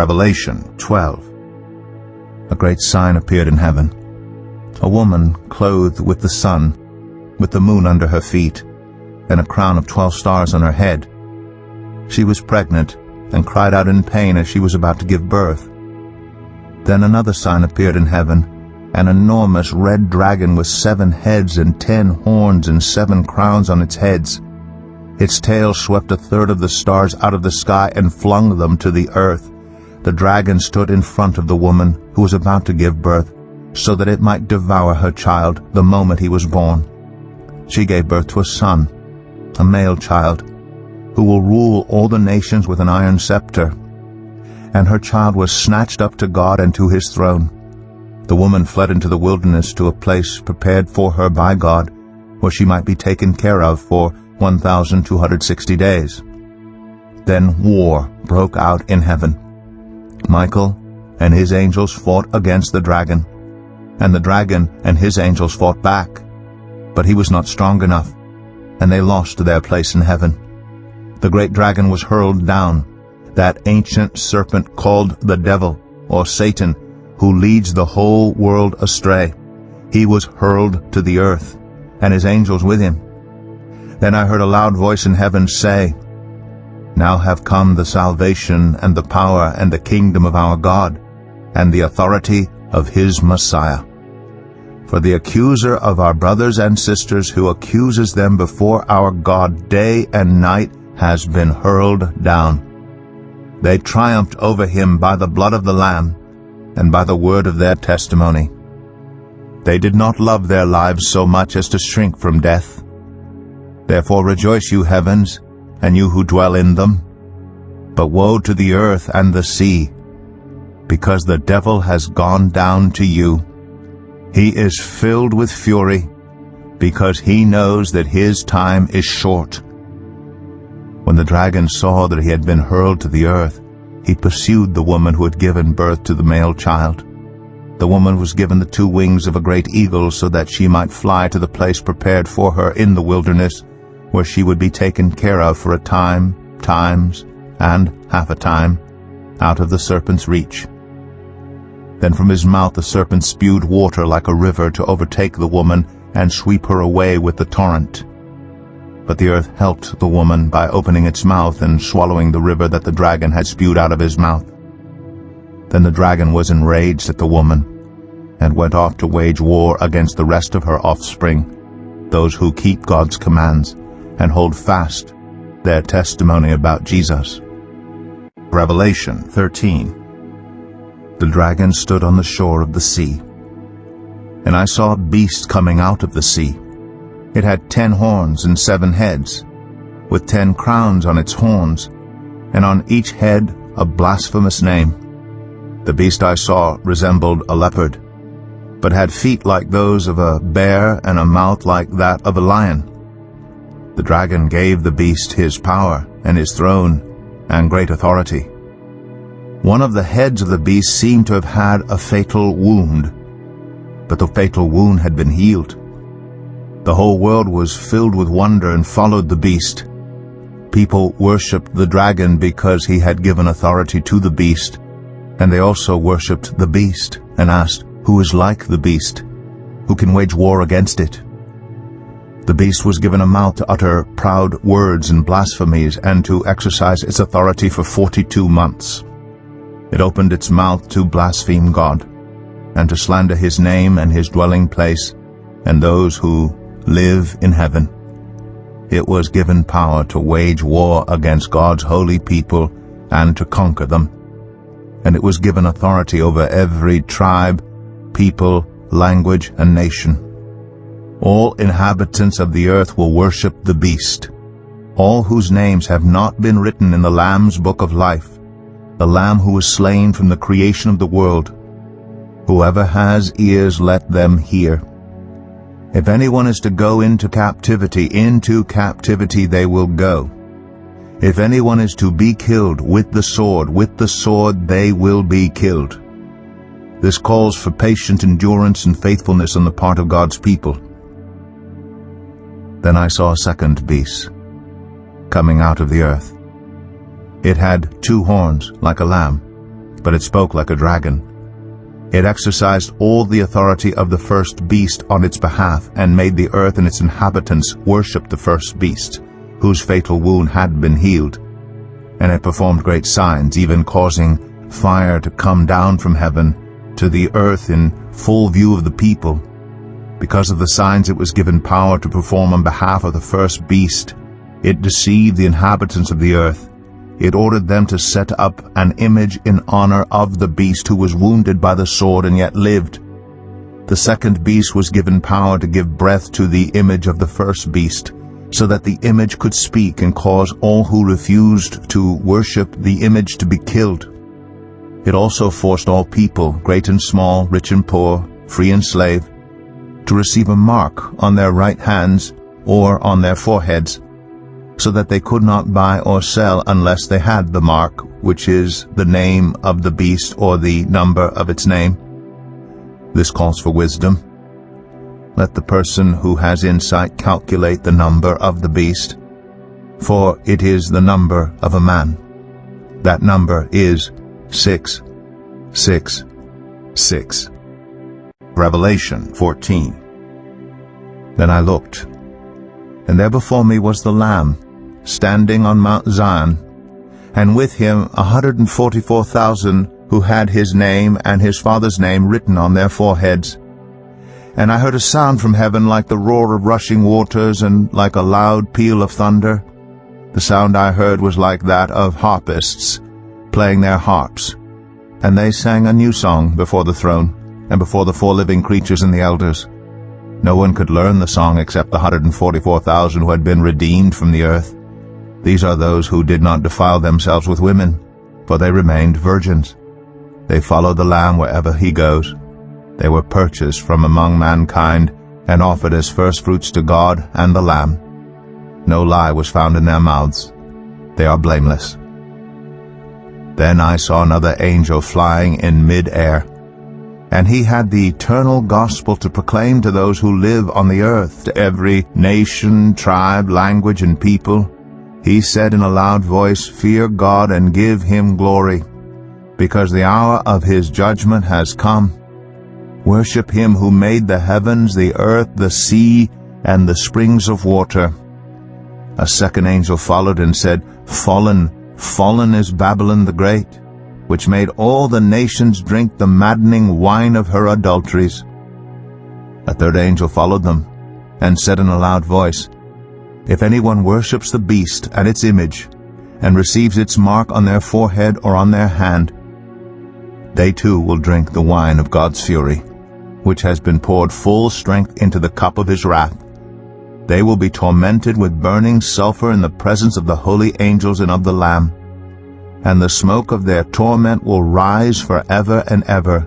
Revelation 12. A great sign appeared in heaven. A woman clothed with the sun, with the moon under her feet, and a crown of 12 stars on her head. She was pregnant and cried out in pain as she was about to give birth. Then another sign appeared in heaven, an enormous red dragon with 7 heads and 10 horns and 7 crowns on its heads. Its tail swept 1/3 of the stars out of the sky and flung them to the earth. The dragon stood in front of the woman who was about to give birth, so that it might devour her child the moment he was born. She gave birth to a son, a male child, who will rule all the nations with an iron scepter. And her child was snatched up to God and to his throne. The woman fled into the wilderness to a place prepared for her by God, where she might be taken care of for 1,260 days. Then war broke out in heaven. Michael and his angels fought against the dragon, and the dragon and his angels fought back. But he was not strong enough, and they lost their place in heaven. The great dragon was hurled down, that ancient serpent called the devil, or Satan, who leads the whole world astray. He was hurled to the earth, and his angels with him. Then I heard a loud voice in heaven say, "Now have come the salvation and the power and the kingdom of our God, and the authority of his Messiah. For the accuser of our brothers and sisters, who accuses them before our God day and night, has been hurled down. They triumphed over him by the blood of the Lamb and by the word of their testimony. They did not love their lives so much as to shrink from death. Therefore rejoice, you heavens, and you who dwell in them. But woe to the earth and the sea, because the devil has gone down to you. He is filled with fury, because he knows that his time is short." When the dragon saw that he had been hurled to the earth, he pursued the woman who had given birth to the male child. The woman was given the 2 wings of a great eagle, so that she might fly to the place prepared for her in the wilderness, where she would be taken care of for a time, times, and half a time, out of the serpent's reach. Then from his mouth the serpent spewed water like a river to overtake the woman and sweep her away with the torrent. But the earth helped the woman by opening its mouth and swallowing the river that the dragon had spewed out of his mouth. Then the dragon was enraged at the woman, and went off to wage war against the rest of her offspring, those who keep God's commands and hold fast their testimony about Jesus. Revelation 13. The dragon stood on the shore of the sea, and I saw a beast coming out of the sea. It had 10 horns and 7 heads, with 10 crowns on its horns, and on each head a blasphemous name. The beast I saw resembled a leopard, but had feet like those of a bear and a mouth like that of a lion. The dragon gave the beast his power and his throne and great authority. One of the heads of the beast seemed to have had a fatal wound, but the fatal wound had been healed. The whole world was filled with wonder and followed the beast. People worshipped the dragon because he had given authority to the beast, and they also worshipped the beast and asked, "Who is like the beast? Who can wage war against it?" The beast was given a mouth to utter proud words and blasphemies, and to exercise its authority for 42 months. It opened its mouth to blaspheme God, and to slander his name and his dwelling place, and those who live in heaven. It was given power to wage war against God's holy people and to conquer them. And it was given authority over every tribe, people, language, and nation. All inhabitants of the earth will worship the beast, all whose names have not been written in the Lamb's book of life, the Lamb who was slain from the creation of the world. Whoever has ears, let them hear. If anyone is to go into captivity they will go. If anyone is to be killed with the sword they will be killed. This calls for patient endurance and faithfulness on the part of God's people. Then I saw a second beast coming out of the earth. It had 2 horns like a lamb, but it spoke like a dragon. It exercised all the authority of the first beast on its behalf, and made the earth and its inhabitants worship the first beast, whose fatal wound had been healed. And it performed great signs, even causing fire to come down from heaven to the earth in full view of the people. Because of the signs it was given power to perform on behalf of the first beast. It deceived the inhabitants of the earth. It ordered them to set up an image in honor of the beast who was wounded by the sword and yet lived. The second beast was given power to give breath to the image of the first beast, so that the image could speak and cause all who refused to worship the image to be killed. It also forced all people, great and small, rich and poor, free and slave, to receive a mark on their right hands or on their foreheads, so that they could not buy or sell unless they had the mark, which is the name of the beast or the number of its name. This calls for wisdom. Let the person who has insight calculate the number of the beast, for it is the number of a man. That number is 666. Revelation 14. Then I looked, and there before me was the Lamb, standing on Mount Zion, and with him 144,000 who had his name and his Father's name written on their foreheads. And I heard a sound from heaven like the roar of rushing waters and like a loud peal of thunder. The sound I heard was like that of harpists playing their harps. And they sang a new song before the throne and before the 4 living creatures and the elders. No one could learn the song except the 144,000 who had been redeemed from the earth. These are those who did not defile themselves with women, for they remained virgins. They followed the Lamb wherever he goes. They were purchased from among mankind and offered as firstfruits to God and the Lamb. No lie was found in their mouths. They are blameless. Then I saw another angel flying in mid-air, and he had the eternal gospel to proclaim to those who live on the earth, to every nation, tribe, language, and people. He said in a loud voice, "Fear God and give him glory, because the hour of his judgment has come. Worship him who made the heavens, the earth, the sea, and the springs of water." A second angel followed and said, "Fallen, fallen is Babylon the Great, which made all the nations drink the maddening wine of her adulteries." A third angel followed them and said in a loud voice, "If anyone worships the beast and its image, and receives its mark on their forehead or on their hand, they too will drink the wine of God's fury, which has been poured full strength into the cup of his wrath. They will be tormented with burning sulfur in the presence of the holy angels and of the Lamb. And the smoke of their torment will rise forever and ever.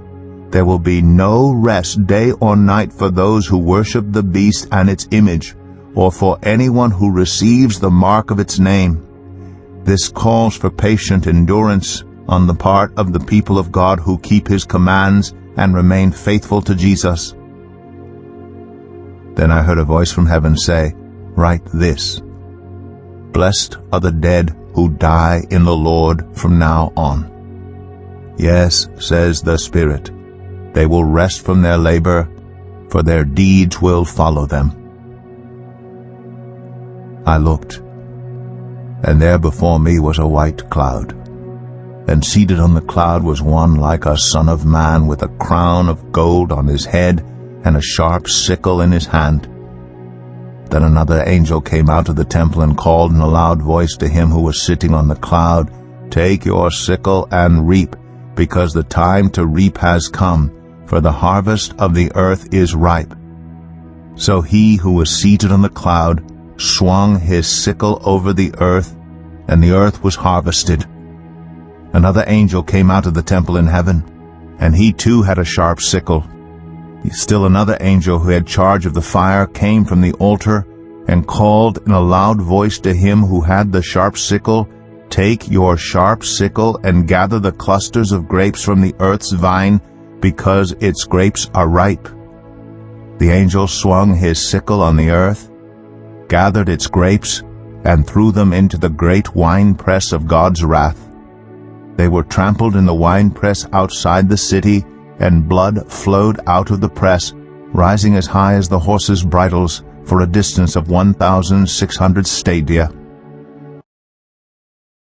There will be no rest day or night for those who worship the beast and its image, or for anyone who receives the mark of its name. This calls for patient endurance on the part of the people of God who keep his commands and remain faithful to Jesus." Then I heard a voice from heaven say, "Write this: Blessed are the dead who die in the Lord from now on. Yes, says the Spirit, they will rest from their labor, for their deeds will follow them." I looked, and there before me was a white cloud, and seated on the cloud was one like a son of man, with a crown of gold on his head and a sharp sickle in his hand. Then another angel came out of the temple and called in a loud voice to him who was sitting on the cloud, "Take your sickle and reap, because the time to reap has come, for the harvest of the earth is ripe." So he who was seated on the cloud swung his sickle over the earth, and the earth was harvested. Another angel came out of the temple in heaven, and he too had a sharp sickle. Still another angel who had charge of the fire came from the altar and called in a loud voice to him who had the sharp sickle, "Take your sharp sickle and gather the clusters of grapes from the earth's vine, because its grapes are ripe." The angel swung his sickle on the earth, gathered its grapes, and threw them into the great winepress of God's wrath. They were trampled in the winepress outside the city, and blood flowed out of the press, rising as high as the horses' bridles for a distance of 1,600 stadia.